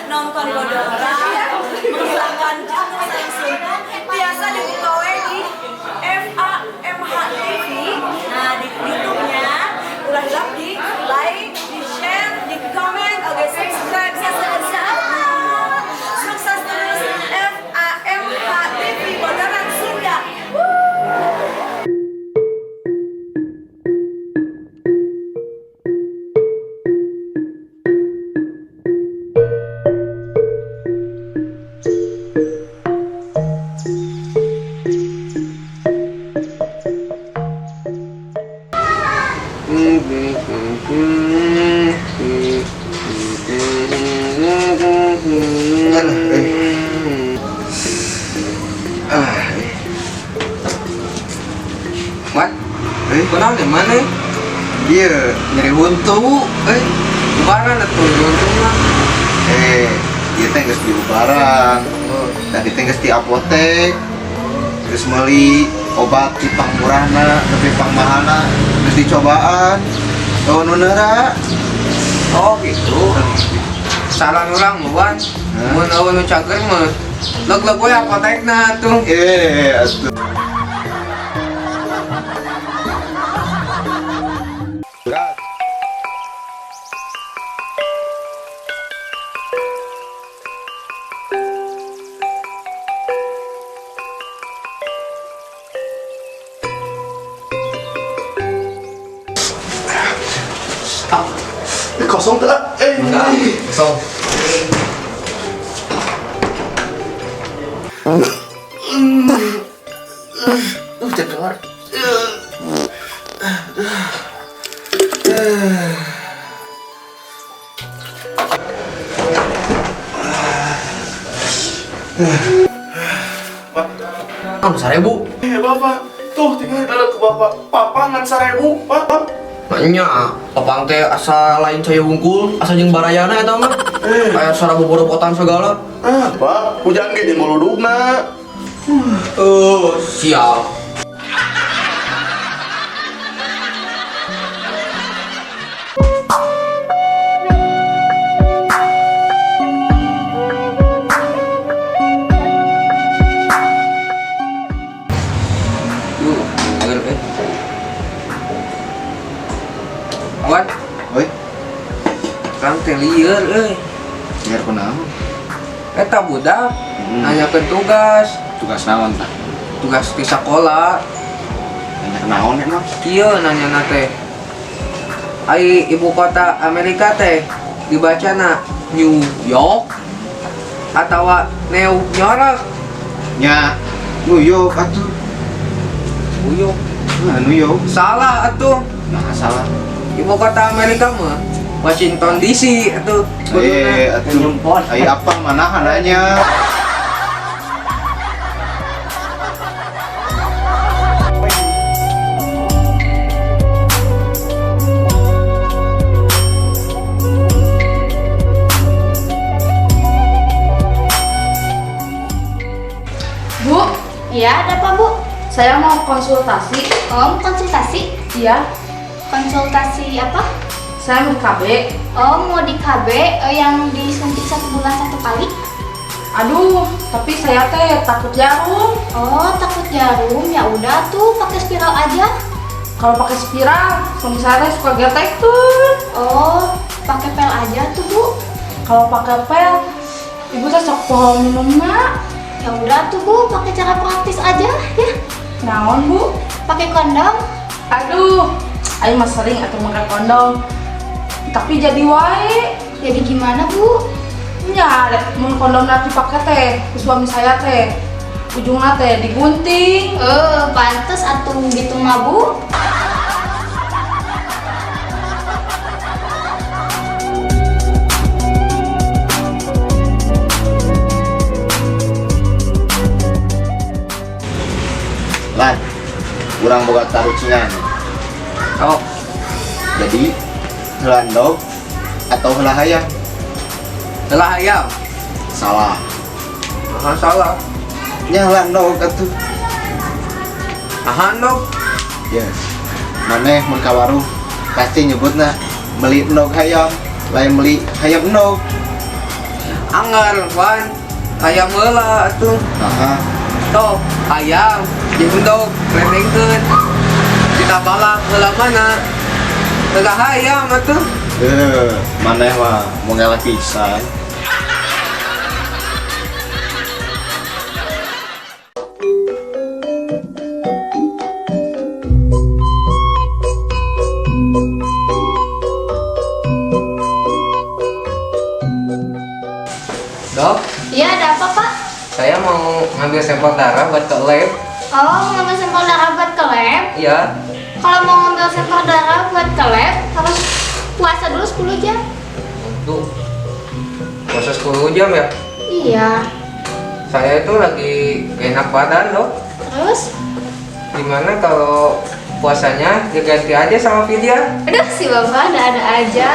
nonton Godora menghilangkan jenuh dan suntuk biasa dibuka di FAMH TV. Nah di YouTube-nya udah hilap di like, di share, di komen, oke subscribe sukses terus FAMH TV Godora Sunda. Mat, kenal di mana? Iya, nyari buntu. Lebaran atau untungnya? Iya teh geus di barang. Tadi teh geus di apotek. Terus meuli obat di pangmurahna, tapi pangmahalna geus dicobaan. Oh nunera. Oh gitu. Salah orang luan. Mun aweun nu cager mah leg-leg we apotekna tuh. Atuh. Kosong tak? Enggak, kosong. Keluar. Am 1000. Bapak, tuh tinggal dalam ke bapak. Papangan 1000, Pak. Maknya, papang teh asa lain caya wungkul, asa jeung barayana eta mah. Aya sarabu boropotan segala. Pak, hujan ge di muludugna. Sial. Awan, Oi, kang teh lieur euy. biar kunaon? Eta budak nanyakeun tugas, Tugas naon tah? tugas di sekolah. Nanya naon emang? Kieu nanyana teh. Ai ibu kota Amerika teh dibacana New York atawa New York? Nya New York atuh. New York. Nah, New York. Salah atuh. Nah, salah. Ibu kota Amerika mah Washington DC atuh. Atuh. Ai apa manahan nanya? Bu, Iya, ada apa Bu? saya mau konsultasi. Om, konsultasi? Iya, Konsultasi apa? saya mau KB. Om, mau di KB yang disuntik 1 bulan 1 kali? Aduh, tapi saya teh takut jarum. Oh, takut jarum? Ya udah tuh, pakai spiral aja. Kalau pakai spiral, suami saya teh suka getek tuh. Oh, pakai pel aja tuh Bu. Kalau pakai pel, ibu teh sok pohon minumnya. Ya udah tuh Bu, pakai cara praktis aja ya. Naon bu? Pakai kondom. Aduh, ayo mas sering atau pakai kondom. Tapi jadi wae. Jadi gimana Bu? Ya, mun kondom nanti pakai teh, ke suami saya teh. Ujungnya teh digunting. Pantes atuh gitu mah Bu. Lan, kurang boga tahu cingan. Oh, Jadi helandog atau heula hayang? telah ayam. Salah. Masalah. Nyala nog atuh. Ahan dok. Ya. Maneh mun ka warung pasti nyebutna beli nog hayam, lain beli hayam nog. Anggar wan. Ayam heula atuh. Nah, Tok, ayam, jeung dog, renengkeun. Kita balak heula mana? Teu hayam atuh. maneh mah mau ngelak pisan. Dok, Iya, ada apa, Pak? saya mau ngambil sampel darah buat ke lab. Oh, mau ngambil sampel darah buat ke lab? Iya. Kalau mau ngambil sampel darah buat ke lab, harus puasa dulu 10 jam. Tuh. Puasa 10 jam ya? Iya. Saya itu lagi gak enak badan, Dok. Terus? Gimana kalau puasanya diganti aja sama Vidya? Aduh, si Bapak ada-ada aja.